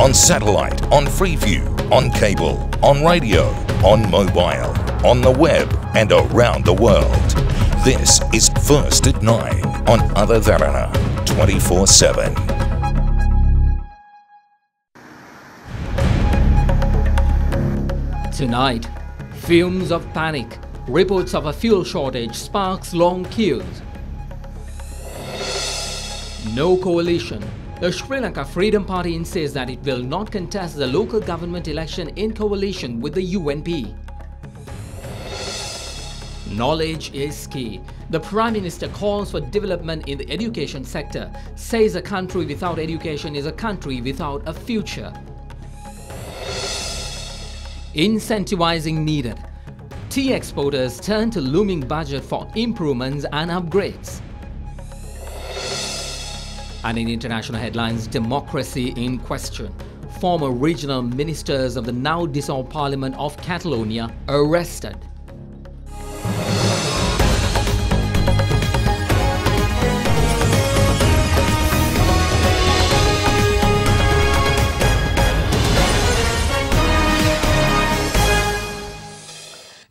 on satellite, on Freeview, on cable, on radio, on mobile, on the web and around the world. This is First at 9 on Other Derana 24/7. Tonight, fumes of panic. Reports of a fuel shortage sparks long queues. No coalition. The Sri Lanka Freedom Party insists that it will not contest the local government election in coalition with the UNP. Knowledge is key. The Prime Minister calls for development in the education sector, says a country without education is a country without a future. Incentivizing needed. Tea exporters turn to looming budget for improvements and upgrades. And in international headlines, democracy in question. Former regional ministers of the now dissolved Parliament of Catalonia arrested.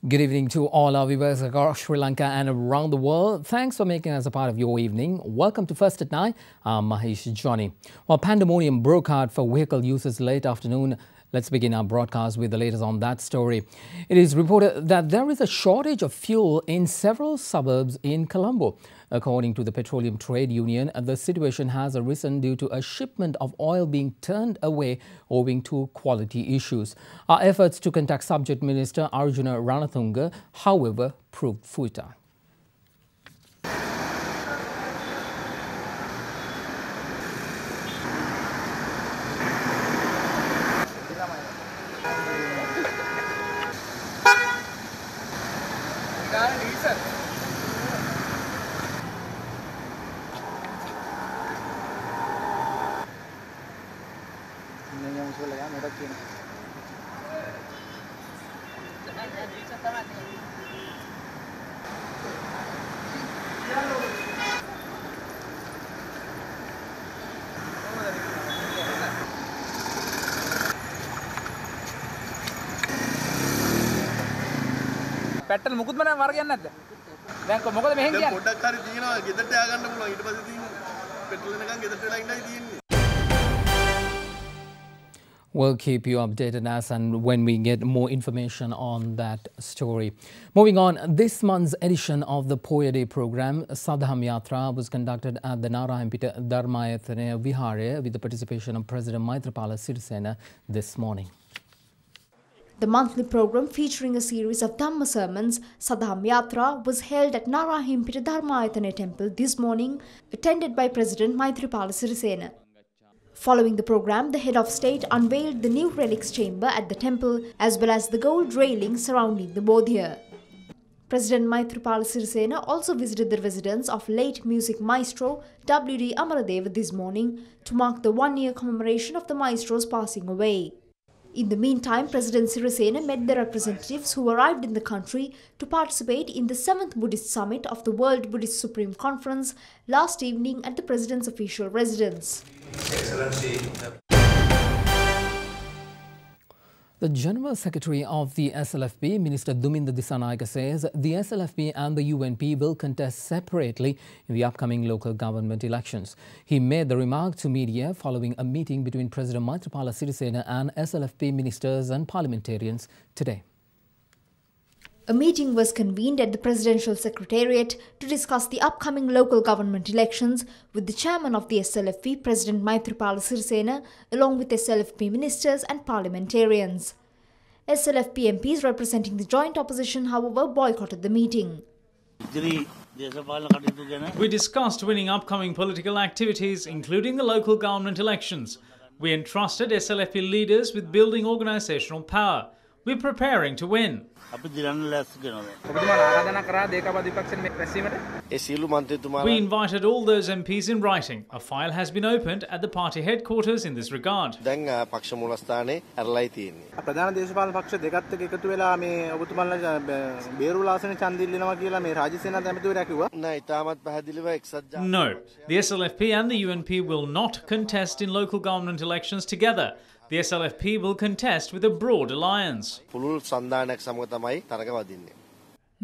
Good evening to all our viewers across Sri Lanka and around the world. Thanks for making us a part of your evening. Welcome to First at 9. I'm Mahesh Johnny. Well, pandemonium broke out for vehicle users late afternoon. Let's begin our broadcast with the latest on that story. It is reported that there is a shortage of fuel in several suburbs in Colombo. According to the Petroleum Trade Union, the situation has arisen due to a shipment of oil being turned away owing to quality issues. Our efforts to contact Subject Minister Arjuna Ranathunga, however, proved futile. Petrol මුකුත් මම වර්ගයක් නැද්ද? දැන් මොකද මෙහෙන් කියන්නේ? පොඩ්ඩක් හරි තියෙනවා ගෙදරට යා ගන්න පුළුවන් ඊට පස්සේ තියෙන පෙට්‍රල් එකෙන් ගෙදරට වෙලා ඉන්නයි තියෙන්නේ. We'll keep you updated as and when we get more information on that story. Moving on, this month's edition of the Poya Day program, Sadham Yatra, was conducted at the Narayanpita Dharmayatana Vihare with the participation of President Maithripala Sirisena this morning. The monthly program featuring a series of Dhamma sermons, Sadham Yatra, was held at Narayanpita Dharmayatana Temple this morning, attended by President Maithripala Sirisena. Following the program, the head of state unveiled the new relics chamber at the temple as well as the gold railing surrounding the bodhya. President Maithripala Sirisena also visited the residence of late music maestro W.D. Amaradeva this morning to mark the one-year commemoration of the maestro's passing away. In the meantime, President Sirisena met the representatives who arrived in the country to participate in the 7th Buddhist Summit of the World Buddhist Supreme Conference last evening at the President's official residence. Excellency. The General Secretary of the SLFP, Minister Duminda Dissanayake, says the SLFP and the UNP will contest separately in the upcoming local government elections. He made the remark to media following a meeting between President Maithripala Sirisena and SLFP ministers and parliamentarians today. A meeting was convened at the Presidential Secretariat to discuss the upcoming local government elections with the chairman of the SLFP, President Maithripala Sirisena, along with SLFP ministers and parliamentarians. SLFP MPs representing the joint opposition, however, boycotted the meeting. We discussed winning upcoming political activities, including the local government elections. We entrusted SLFP leaders with building organisational power. We're preparing to win. අපි දිරන්න ලෑස්ති කරනවා. ඔබතුමාලා ආරාධනා කරා දේකාපති විපක්ෂයෙන් මේ රැස්වීමට. ඒ සියලු මන්ත්‍රීතුමාලා We invited all those MPs in writing. A file has been opened at the party headquarters in this regard. දැන් පක්ෂ මූලස්ථානයේ ඇරලයි තියෙන්නේ. ප්‍රධාන දේශපාලන පක්ෂ දෙකත් එක්ක එකතු වෙලා මේ ඔබතුමාලා බේරුලාසන ඡන්දය ඉල්ලනවා කියලා මේ රාජ්‍ය සේනා ඇමතිවරයා කිව්වා. නෑ ඉතාමත් පැහැදිලිව එක්සත් ජාතික No, the SLFP and the UNP will not contest in local government elections together. The SLFP will contest with a broad alliance. පුළුල් සන්දානයක් සමග තමයි තරග වදින්නේ.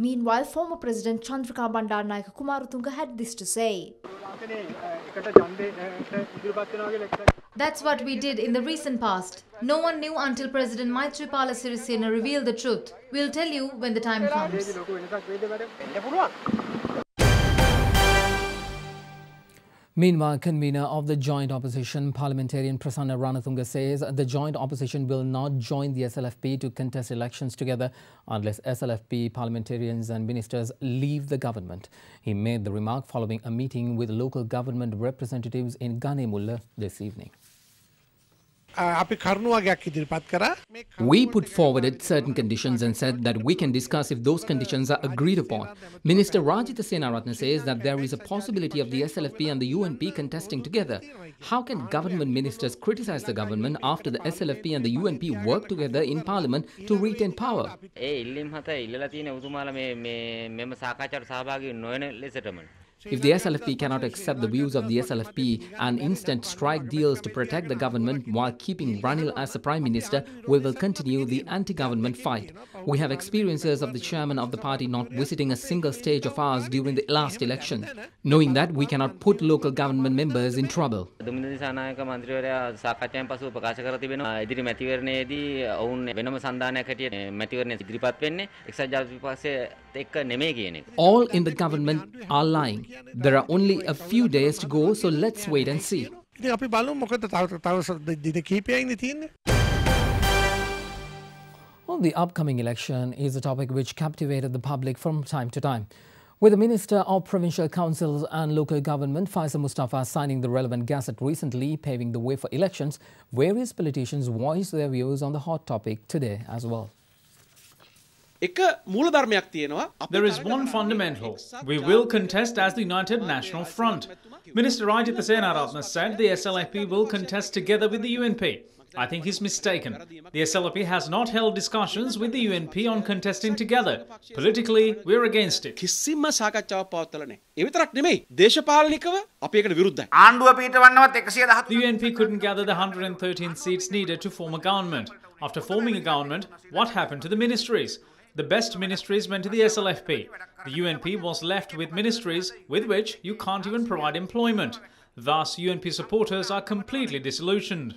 Meanwhile, former President Chandrika Bandaranaike Kumaratunga had this to say. That's what we did in the recent past. No one knew until President Maithripala Sirisena revealed the truth. We'll tell you when the time comes. Meanwhile, convener of the joint opposition, parliamentarian Prasanna Ranatunga, says the joint opposition will not join the SLFP to contest elections together unless SLFP parliamentarians and ministers leave the government. He made the remark following a meeting with local government representatives in Ganemulla this evening. We put forward certain conditions and said that we can discuss if those conditions are agreed upon. Minister Rajitha Senaratne says that there is a possibility of the SLFP and the UNP contesting together. How can government ministers criticize the government after the SLFP and the UNP work together in parliament to retain power? If the SLFP cannot accept the views of the SLFP and instant strike deals to protect the government while keeping Ranil as the Prime Minister, we will continue the anti-government fight. We have experiences of the chairman of the party not visiting a single stage of ours during the last election. Knowing that, we cannot put local government members in trouble. All in the government are lying. There are only a few days to go, so let's wait and see. Well, the upcoming election is a topic which captivated the public from time to time. With the Minister of Provincial Councils and Local Government, Faisal Mustafa, signing the relevant gazette recently, paving the way for elections, various politicians voiced their views on the hot topic today as well. There is one fundamental. We will contest as the United National Front. Minister Rajitha Senaratne said the SLFP will contest together with the UNP. I think he's mistaken. The SLFP has not held discussions with the UNP on contesting together. Politically, we're against it. The UNP couldn't gather the 113 seats needed to form a government. After forming a government, what happened to the ministries? The best ministries went to the SLFP. The UNP was left with ministries with which you can't even provide employment. Thus, UNP supporters are completely disillusioned.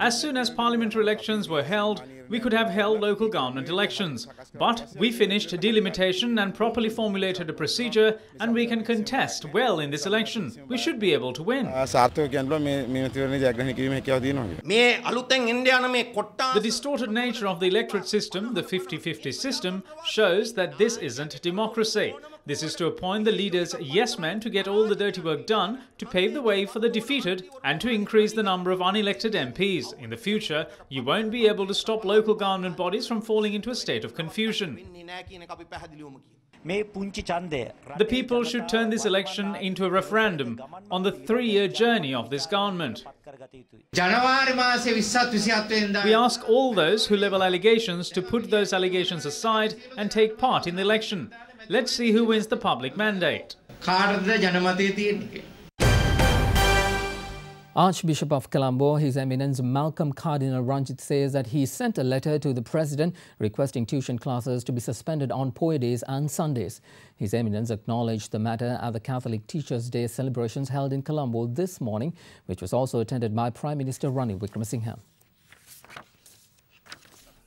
As soon as parliamentary elections were held, we could have held local government elections. But we finished delimitation and properly formulated a procedure, and we can contest well in this election. We should be able to win. The distorted nature of the electorate system, the 50-50 system, shows that this isn't democracy. This is to appoint the leaders yes men to get all the dirty work done, to pave the way for the defeated and to increase the number of unelected MPs. In the future, you won't be able to stop local government bodies from falling into a state of confusion. The people should turn this election into a referendum on the 3-year journey of this government. We ask all those who level allegations to put those allegations aside and take part in the election. Let's see who wins the public mandate. Archbishop of Colombo, His Eminence Malcolm Cardinal Ranjit, says that he sent a letter to the President requesting tuition classes to be suspended on Poya days and Sundays. His Eminence acknowledged the matter at the Catholic Teachers' Day celebrations held in Colombo this morning, which was also attended by Prime Minister Ranil Wickremesinghe.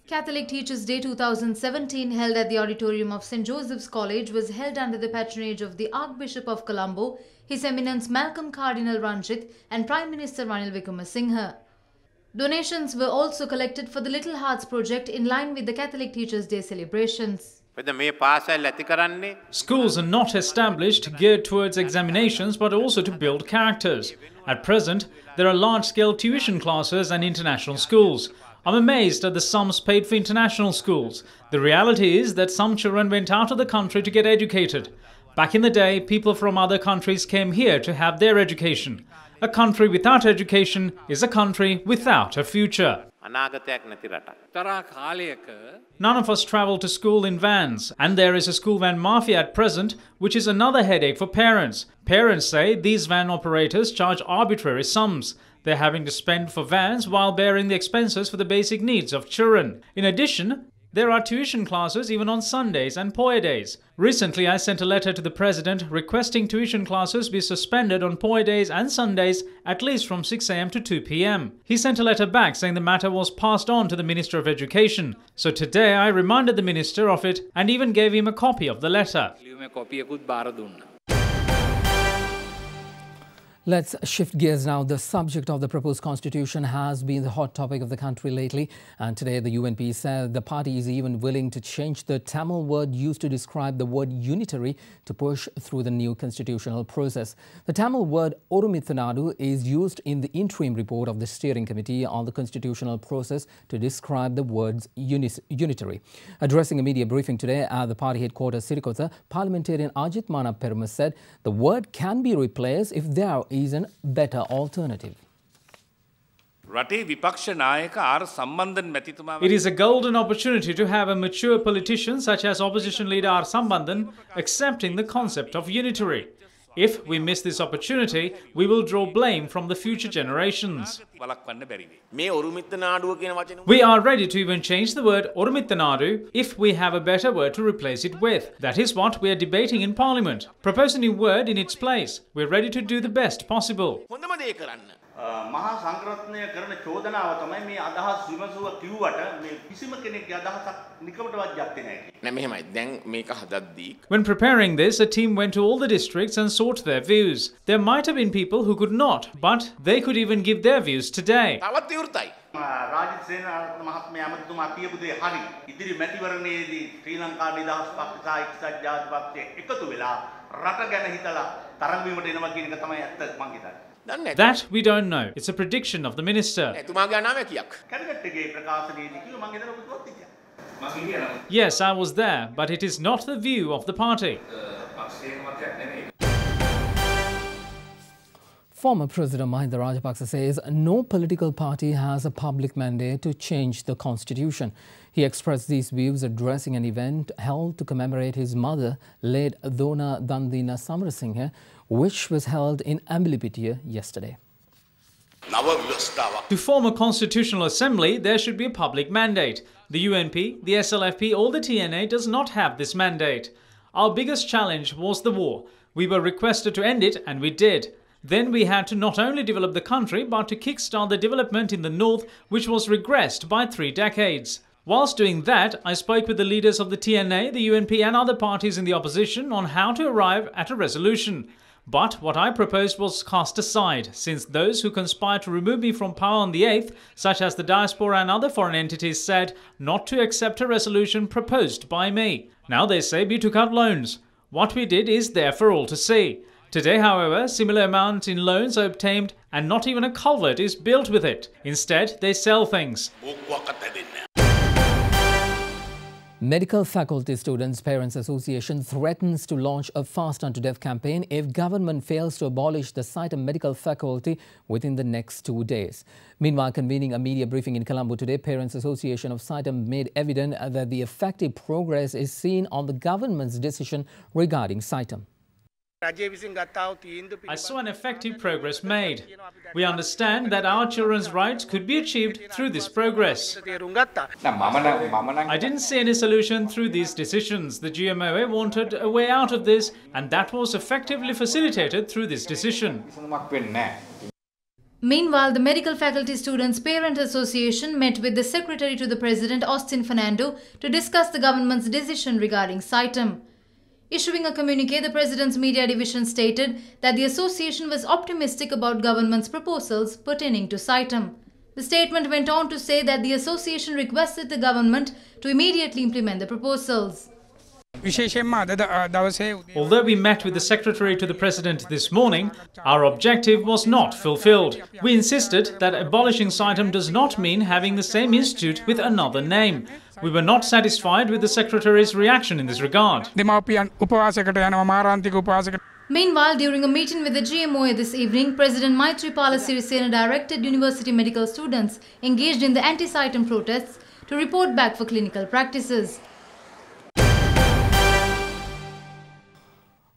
Catholic Teachers' Day 2017, held at the auditorium of St. Joseph's College, was held under the patronage of the Archbishop of Colombo, His Eminence Malcolm Cardinal Ranjit and Prime Minister Ranil Wickremesinghe. Donations were also collected for the Little Hearts project in line with the Catholic Teachers' Day celebrations. Schools are not established geared towards examinations but also to build characters. At present, there are large-scale tuition classes and international schools. I'm amazed at the sums paid for international schools. The reality is that some children went out of the country to get educated. Back in the day, people from other countries came here to have their education. A country without education is a country without a future. None of us travel to school in vans, and there is a school van mafia at present, which is another headache for parents. Parents say these van operators charge arbitrary sums. They're having to spend for vans while bearing the expenses for the basic needs of children. In addition, there are tuition classes even on Sundays and Poya days. Recently, I sent a letter to the President requesting tuition classes be suspended on Poya days and Sundays at least from 6 AM to 2 PM. He sent a letter back saying the matter was passed on to the Minister of Education. So today I reminded the Minister of it and even gave him a copy of the letter. Let's shift gears now. The subject of the proposed constitution has been the hot topic of the country lately, and today the UNP said the party is even willing to change the Tamil word used to describe the word unitary to push through the new constitutional process. The Tamil word Orumithanadu is used in the interim report of the steering committee on the constitutional process to describe the words unitary. Addressing a media briefing today at the party headquarters Sirikotha, parliamentarian Ajit Mana Peruma said the word can be replaced if there is a better alternative. It is a golden opportunity to have a mature politician such as opposition leader R. Sambandhan accepting the concept of unitary. If we miss this opportunity, we will draw blame from the future generations. We are ready to even change the word Orumithanadu if we have a better word to replace it with. That is what we are debating in Parliament. Propose a new word in its place. We're ready to do the best possible. මහා සංග්‍රහණය කරන චෝදනාව තමයි මේ අදහස් විමසුව කිව්වට මේ කිසිම කෙනෙක්ගේ අදහසක් නිකමටවත් යත්තේ නැහැ. නෑ මෙහෙමයි. දැන් මේක හදද්දී When preparing this, a team went to all the districts and sought their views. There might have been people who could not, but they could even give their views today. තවත් විවෘතයි. රාජිත් සේනාරත්න මහත්මයා අමතුමා කියපු දේ හරි. ඉදිරි මැතිවරණයේදී ශ්‍රී ලංකා නිදහස් පක්ෂ සහ එක්සත් ජාතික පක්ෂය එකතු වෙලා රට ගැන හිතලා තරඟ වීමට එනවා කියන එක තමයි ඇත්ත මං හිතන්නේ. That we don't know. It's a prediction of the minister. Yes, I was there, but it is not the view of the party. Former President Mahinda Rajapaksa says no political party has a public mandate to change the constitution. He expressed these views addressing an event held to commemorate his mother, late Dona Dandina Samarasinghe, which was held in Ambilipitia yesterday. To form a constitutional assembly, there should be a public mandate. The UNP, the SLFP or the TNA does not have this mandate. Our biggest challenge was the war. We were requested to end it and we did. Then we had to not only develop the country but to kickstart the development in the north, which was regressed by 3 decades. Whilst doing that, I spoke with the leaders of the TNA, the UNP and other parties in the opposition on how to arrive at a resolution. But what I proposed was cast aside, since those who conspired to remove me from power on the 8th, such as the diaspora and other foreign entities, said not to accept a resolution proposed by me. Now they say we took out loans. What we did is there for all to see. Today, however, similar amounts in loans are obtained and not even a culvert is built with it. Instead, they sell things. Medical Faculty Students Parents Association threatens to launch a Fast Unto Death campaign if government fails to abolish the Saitam Medical Faculty within the next 2 days. Meanwhile, convening a media briefing in Colombo today, Parents Association of Saitam made evident that the effective progress is seen on the government's decision regarding Saitam. I saw an effective progress made. We understand that our children's rights could be achieved through this progress. I didn't see any solution through these decisions. The GMOA wanted a way out of this, and that was effectively facilitated through this decision. Meanwhile, the Medical Faculty Students Parent Association met with the Secretary to the President, Austin Fernando, to discuss the government's decision regarding Saitam. Issuing a communiqué, the President's Media Division stated that the association was optimistic about government's proposals pertaining to Saitam. The statement went on to say that the association requested the government to immediately implement the proposals. Although we met with the Secretary to the President this morning, our objective was not fulfilled. We insisted that abolishing CITEM does not mean having the same institute with another name. We were not satisfied with the Secretary's reaction in this regard. Meanwhile, during a meeting with the GMOA this evening, President Maithripala Sirisena directed university medical students engaged in the anti-CITEM protests to report back for clinical practices.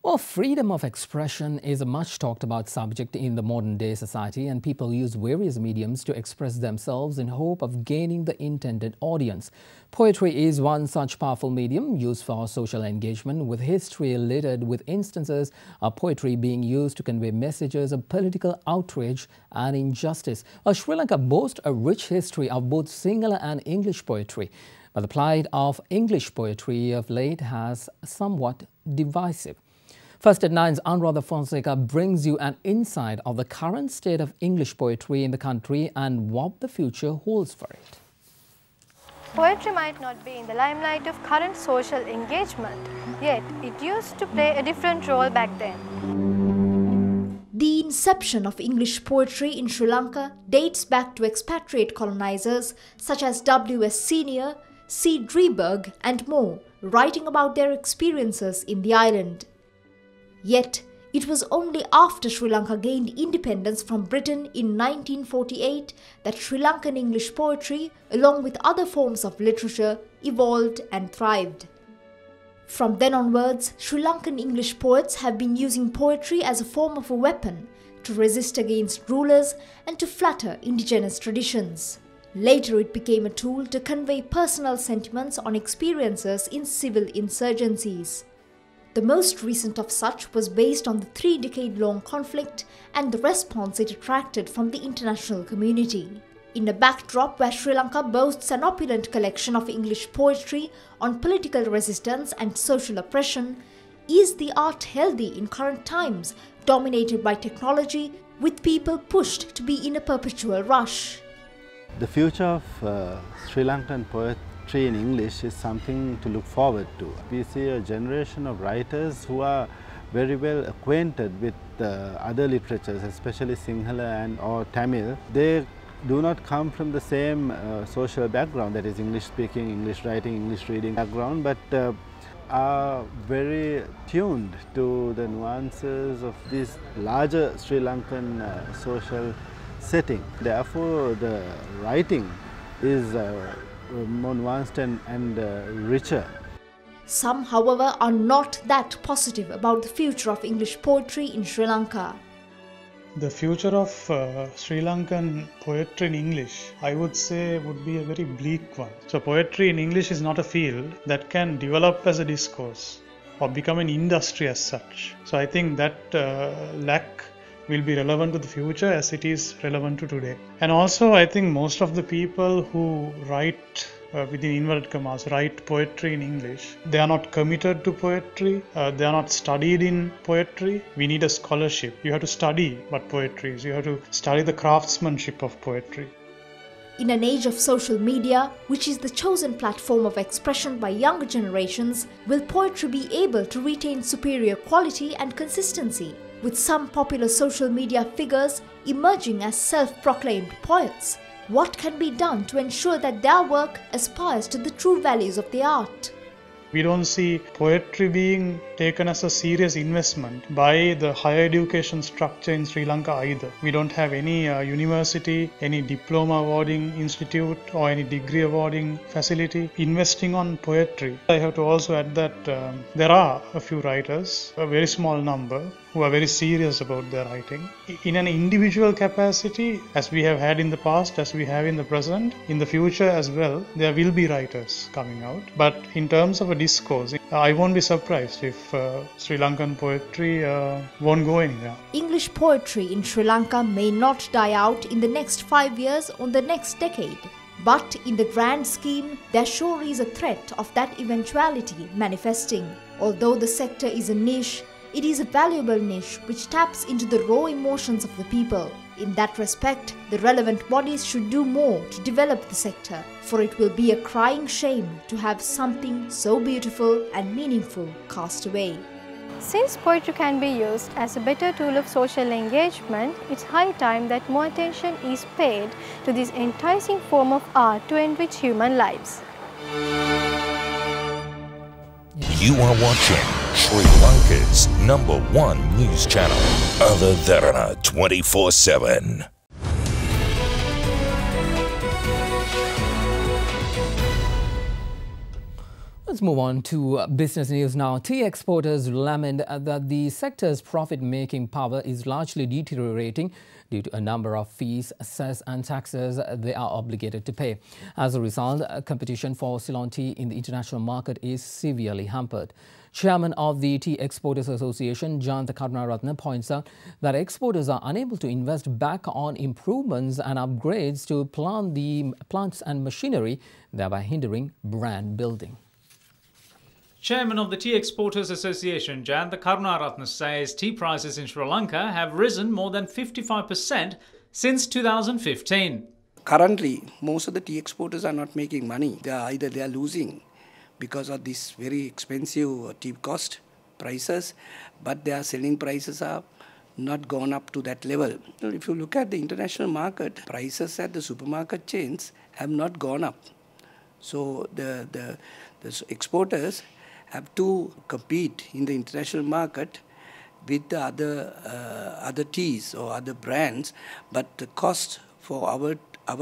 Well, freedom of expression is a much talked about subject in the modern day society, and people use various mediums to express themselves in hope of gaining the intended audience. Poetry is one such powerful medium used for social engagement, with history littered with instances of poetry being used to convey messages of political outrage and injustice. Sri Lanka boasts a rich history of both Sinhala and English poetry, but the plight of English poetry of late has somewhat divisive. First at 9's Anuradha Fonseca brings you an insight of the current state of English poetry in the country and what the future holds for it. Poetry might not be in the limelight of current social engagement, yet it used to play a different role back then. The inception of English poetry in Sri Lanka dates back to expatriate colonizers such as W.S. Senior, C. Drieberg and more, writing about their experiences in the island. Yet, it was only after Sri Lanka gained independence from Britain in 1948 that Sri Lankan English poetry, along with other forms of literature, evolved and thrived. From then onwards, Sri Lankan English poets have been using poetry as a form of a weapon to resist against rulers and to flatter indigenous traditions. Later, it became a tool to convey personal sentiments on experiences in civil insurgencies. The most recent of such was based on the 3-decade-long conflict and the response it attracted from the international community. In a backdrop where Sri Lanka boasts an opulent collection of English poetry on political resistance and social oppression, is the art healthy in current times, dominated by technology, with people pushed to be in a perpetual rush? The future of Sri Lankan poetry in English is something to look forward to. We see a generation of writers who are very well acquainted with other literatures, especially Sinhala and or Tamil. They do not come from the same social background, that is English speaking, English writing, English reading background, but are very tuned to the nuances of this larger Sri Lankan social setting. Therefore, the writing is more nuanced and richer. Some, however, are not that positive about the future of English poetry in Sri Lanka. The future of Sri Lankan poetry in English, I would say, would be a very bleak one. So poetry in English is not a field that can develop as a discourse or become an industry as such. So I think that lack will be relevant to the future as it is relevant to today. And also I think most of the people who write within inverted commas, write poetry in English, they are not committed to poetry, they are not studied in poetry. We need a scholarship. You have to study what poetry is, you have to study the craftsmanship of poetry. In an age of social media, which is the chosen platform of expression by younger generations, will poetry be able to retain superior quality and consistency, with some popular social media figures emerging as self-proclaimed poets? What can be done to ensure that their work aspires to the true values of the art? We don't see poetry being taken as a serious investment by the higher education structure in Sri Lanka either. We don't have any university, any diploma awarding institute or any degree awarding facility investing on poetry. I have to also add that there are a few writers, a very small number, who are very serious about their writing. In an individual capacity, as we have had in the past, as we have in the present, in the future as well, there will be writers coming out. But in terms of a discourse, I won't be surprised if Sri Lankan poetry won't go anywhere. English poetry in Sri Lanka may not die out in the next 5 years or the next decade. But in the grand scheme, there sure is a threat of that eventuality manifesting. Although the sector is a niche, it is a valuable niche which taps into the raw emotions of the people. In that respect, the relevant bodies should do more to develop the sector, for it will be a crying shame to have something so beautiful and meaningful cast away. Since poetry can be used as a better tool of social engagement, it's high time that more attention is paid to this enticing form of art to enrich human lives. You are watching Sri Lanka's #1 news channel, Derana 24/7. Let's move on to business news now. Tea exporters lament that the sector's profit-making power is largely deteriorating due to a number of fees, cess and taxes they are obligated to pay. As a result, competition for Ceylon tea in the international market is severely hampered. Chairman of the Tea Exporters Association, Jayantha Karunaratne, points out that exporters are unable to invest back on improvements and upgrades to plants and machinery, thereby hindering brand building. Chairman of the Tea Exporters Association, Jayantha Karunaratne, says tea prices in Sri Lanka have risen more than 55% since 2015. Currently, most of the tea exporters are not making money. They are losing because of this very expensive tea cost prices, but their selling prices are not gone up to that level. If you look at the international market, prices at the supermarket chains have not gone up. So the exporters have to compete in the international market with the other teas or other brands, but the cost for our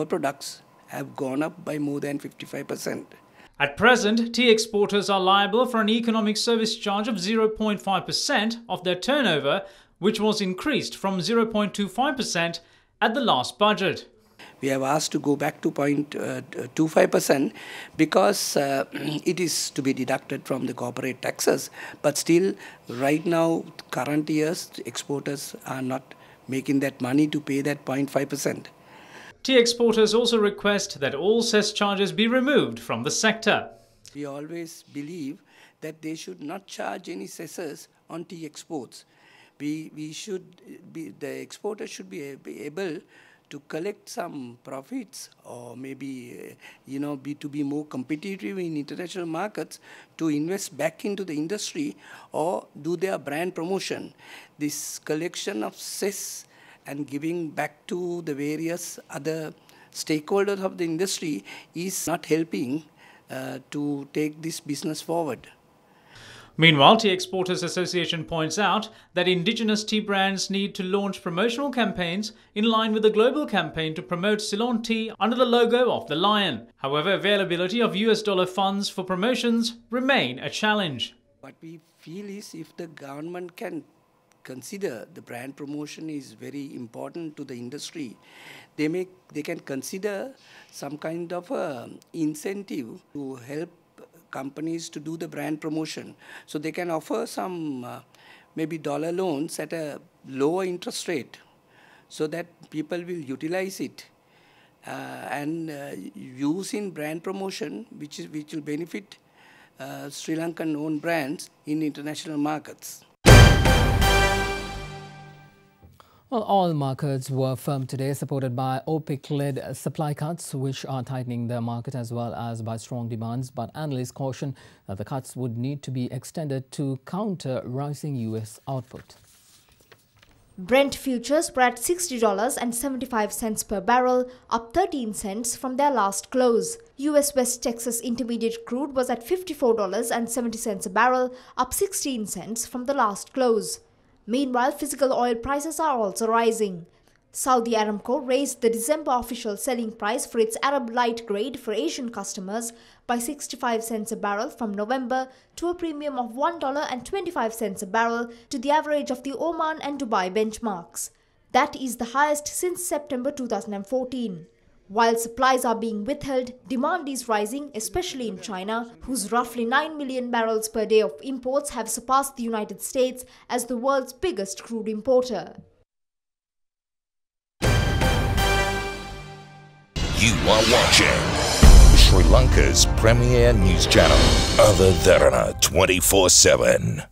products have gone up by more than 55%. At present, tea exporters are liable for an economic service charge of 0.5% of their turnover, which was increased from 0.25% at the last budget. We have asked to go back to 0.25% because it is to be deducted from the corporate taxes. But still, right now, current years, exporters are not making that money to pay that 0.5%. Tea exporters also request that all cess charges be removed from the sector. We always believe that they should not charge any cesses on tea exports. The exporters should be able to collect some profits, or maybe to be more competitive in international markets, to invest back into the industry or do their brand promotion. This collection of cess and giving back to the various other stakeholders of the industry is not helping to take this business forward. Meanwhile, Tea Exporters Association points out that indigenous tea brands need to launch promotional campaigns in line with the global campaign to promote Ceylon tea under the logo of the lion. However, availability of US dollar funds for promotions remain a challenge. What we feel is if the government can consider the brand promotion is very important to the industry, they can consider some kind of a incentive to help companies to do the brand promotion. So they can offer some maybe dollar loans at a lower interest rate so that people will utilize it and use in brand promotion, which will benefit Sri Lankan owned brands in international markets. Well, oil markets were firm today, supported by OPEC-led supply cuts, which are tightening the market, as well as by strong demands. But analysts caution that the cuts would need to be extended to counter rising US output. Brent futures were at $60.75 per barrel, up 13 cents from their last close. US West Texas Intermediate crude was at $54.70 a barrel, up 16 cents from the last close. Meanwhile, physical oil prices are also rising. Saudi Aramco raised the December official selling price for its Arab light grade for Asian customers by 65 cents a barrel from November to a premium of $1.25 a barrel to the average of the Oman and Dubai benchmarks. That is the highest since September 2014. While supplies are being withheld, demand is rising, especially in China, whose roughly 9 million barrels per day of imports have surpassed the United States as the world's biggest crude importer. You are watching Sri Lanka's premier news channel, Derana 24/7.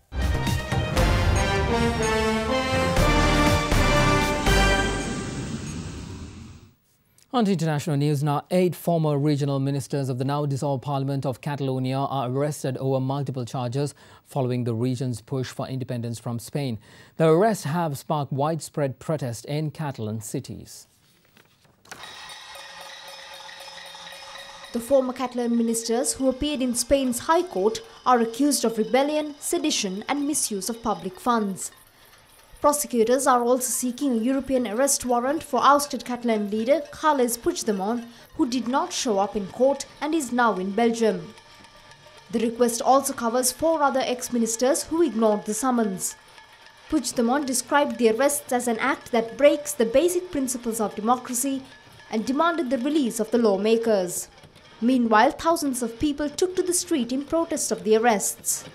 On to international news now, 8 former regional ministers of the now-dissolved Parliament of Catalonia are arrested over multiple charges following the region's push for independence from Spain. The arrests have sparked widespread protest in Catalan cities. The former Catalan ministers who appeared in Spain's High Court are accused of rebellion, sedition and misuse of public funds. Prosecutors are also seeking a European arrest warrant for ousted Catalan leader Carles Puigdemont, who did not show up in court and is now in Belgium. The request also covers 4 other ex-ministers who ignored the summons. Puigdemont described the arrests as an act that breaks the basic principles of democracy and demanded the release of the lawmakers. Meanwhile, thousands of people took to the street in protest of the arrests.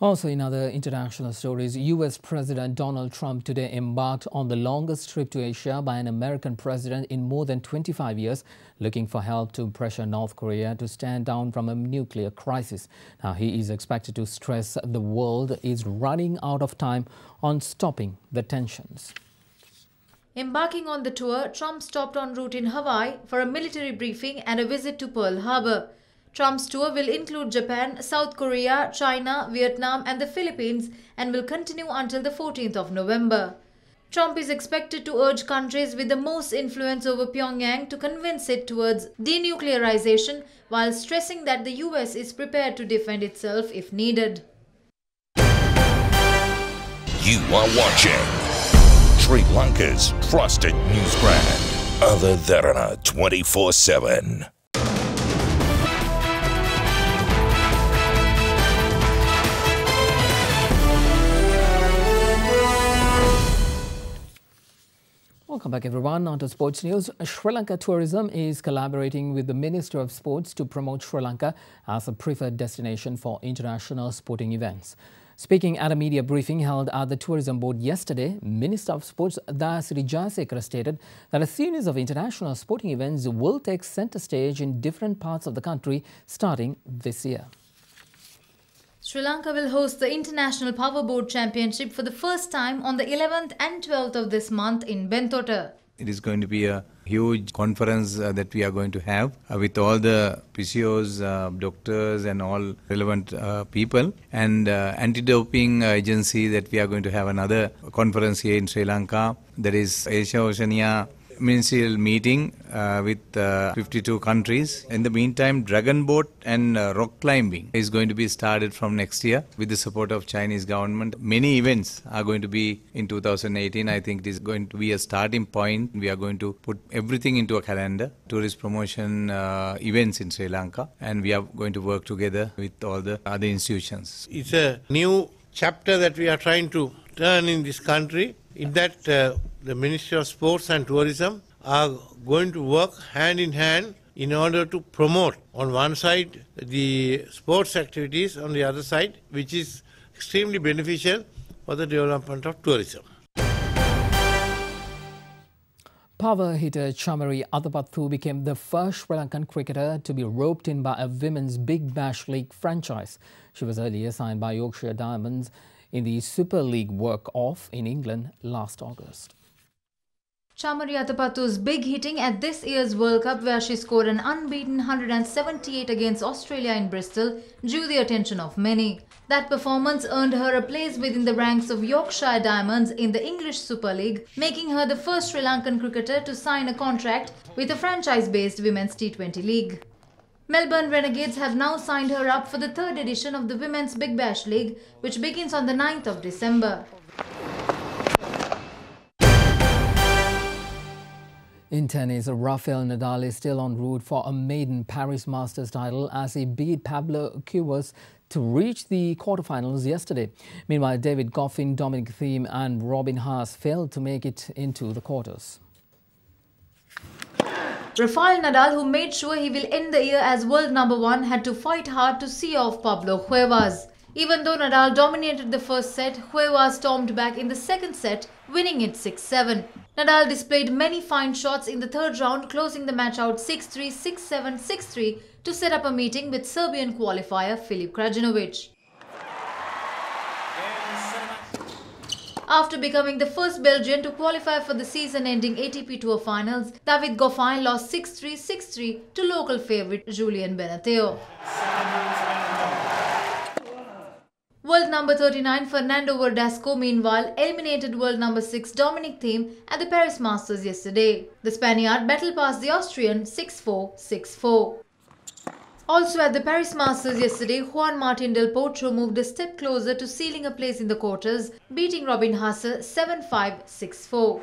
Also in other international stories, US President Donald Trump today embarked on the longest trip to Asia by an American president in more than 25 years, looking for help to pressure North Korea to stand down from a nuclear crisis. Now, he is expected to stress the world is running out of time on stopping the tensions. Embarking on the tour, Trump stopped en route in Hawaii for a military briefing and a visit to Pearl Harbor. Trump's tour will include Japan, South Korea, China, Vietnam and the Philippines and will continue until the 14th of November. Trump is expected to urge countries with the most influence over Pyongyang to convince it towards denuclearization while stressing that the US is prepared to defend itself if needed. You are watching Sri Lanka's trusted news brand, Other Derana 24/7. Welcome back everyone. On to sports news. Sri Lanka Tourism is collaborating with the Minister of Sports to promote Sri Lanka as a preferred destination for international sporting events. Speaking at a media briefing held at the Tourism Board yesterday, Minister of Sports Dayasiri Jayasekara stated that a series of international sporting events will take centre stage in different parts of the country starting this year. Sri Lanka will host the International Powerboat Championship for the first time on the 11th and 12th of this month in Bentota. It is going to be a huge conference that we are going to have with all the physios, doctors and all relevant people, and anti-doping agency that we are going to have another conference here in Sri Lanka. That is Asia Oceania ministerial meeting with 52 countries. In the meantime, dragon boat and rock climbing is going to be started from next year with the support of Chinese government. Many events are going to be in 2018. I think it is going to be a starting point. We are going to put everything into a calendar, tourist promotion events in Sri Lanka, and we are going to work together with all the other institutions. It's a new chapter that we are trying to turn in this country, in that the Ministry of Sports and Tourism are going to work hand in hand in order to promote on one side the sports activities, on the other side, which is extremely beneficial for the development of tourism. Power hitter Chamari Athapaththu became the first Sri Lankan cricketer to be roped in by a women's Big Bash League franchise. She was earlier signed by Yorkshire Diamonds in the Super League work-off in England last August. Chamari Athapaththu's big hitting at this year's World Cup, where she scored an unbeaten 178 against Australia in Bristol, drew the attention of many. That performance earned her a place within the ranks of Yorkshire Diamonds in the English Super League, making her the first Sri Lankan cricketer to sign a contract with a franchise-based Women's T20 League. Melbourne Renegades have now signed her up for the 3rd edition of the Women's Big Bash League, which begins on the 9th of December. In tennis, Rafael Nadal is still en route for a maiden Paris Masters title as he beat Pablo Cuevas to reach the quarterfinals yesterday. Meanwhile, David Goffin, Dominic Thiem and Robin Haas failed to make it into the quarters. Rafael Nadal, who made sure he will end the year as world #1, had to fight hard to see off Pablo Cuevas. Even though Nadal dominated the first set, Cuevas stormed back in the second set, winning it 6-7. Nadal displayed many fine shots in the third round, closing the match out 6-3, 6-7, 6-3 to set up a meeting with Serbian qualifier Filip Krajinovic. After becoming the first Belgian to qualify for the season-ending ATP Tour Finals, David Goffin lost 6-3, 6-3 to local favourite Julien Beneteo. World number 39 Fernando Verdasco meanwhile eliminated world number 6 Dominic Thiem at the Paris Masters yesterday. The Spaniard battled past the Austrian 6-4, 6-4. Also at the Paris Masters yesterday, Juan Martín del Potro moved a step closer to sealing a place in the quarters, beating Robin Haase 7-5, 6-4.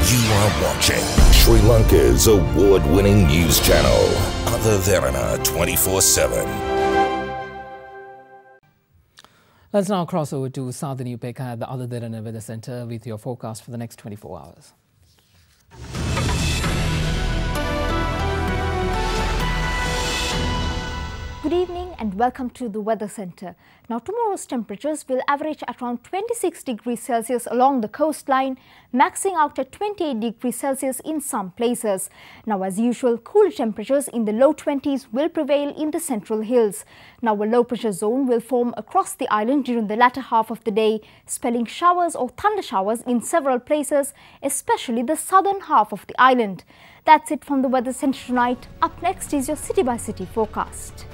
You are watching Sri Lanka's award-winning news channel, Other Derana 24/7. Let's now cross over to Southern Upeka at the Other Derana Weather Centre with your forecast for the next 24 hours. Good evening and welcome to the Weather Centre. Now tomorrow's temperatures will average at around 26 degrees Celsius along the coastline, maxing out at 28 degrees Celsius in some places. Now as usual, cooler temperatures in the low 20s will prevail in the central hills. Now a low pressure zone will form across the island during the latter half of the day, spelling showers or thunder showers in several places, especially the southern half of the island. That's it from the Weather Centre tonight. Up next is your city by city forecast.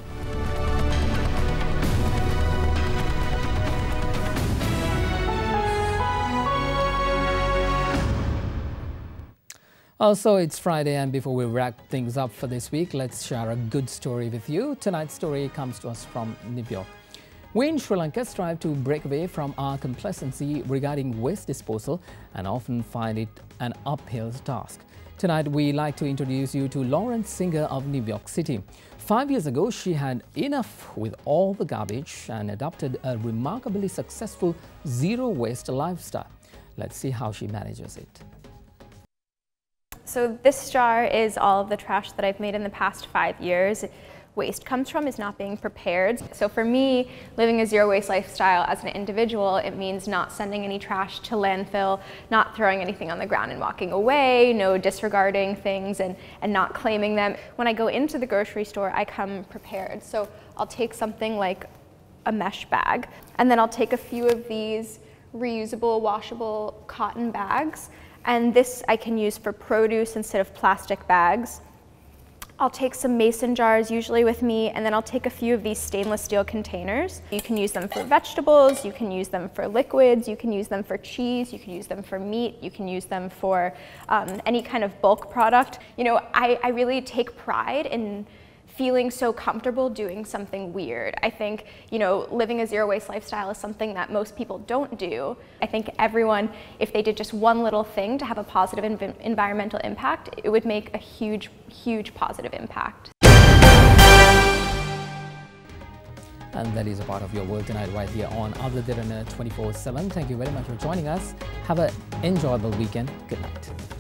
Also, it's Friday, and before we wrap things up for this week, let's share a good story with you. Tonight's story comes to us from New York. We in Sri Lanka strive to break away from our complacency regarding waste disposal and often find it an uphill task. Tonight, we like to introduce you to Lauren Singer of New York City. 5 years ago, she had enough with all the garbage and adopted a remarkably successful zero-waste lifestyle. Let's see how she manages it. So this jar is all of the trash that I've made in the past 5 years. Waste comes from is not being prepared. So for me, living a zero waste lifestyle as an individual, it means not sending any trash to landfill, not throwing anything on the ground and walking away, no disregarding things and not claiming them. When I go into the grocery store, I come prepared. So I'll take something like a mesh bag, and then I'll take a few of these reusable, washable cotton bags. And this I can use for produce instead of plastic bags. I'll take some mason jars usually with me, and then I'll take a few of these stainless steel containers. You can use them for vegetables, you can use them for liquids, you can use them for cheese, you can use them for meat, you can use them for any kind of bulk product. You know, I really take pride in feeling so comfortable doing something weird. I think, you know, living a zero waste lifestyle is something that most people don't do. I think everyone, if they did just one little thing to have a positive environmental impact, it would make a huge, huge positive impact. And that is a part of your world tonight right here on Other Derana 24/7. Thank you very much for joining us. Have an enjoyable weekend. Good night.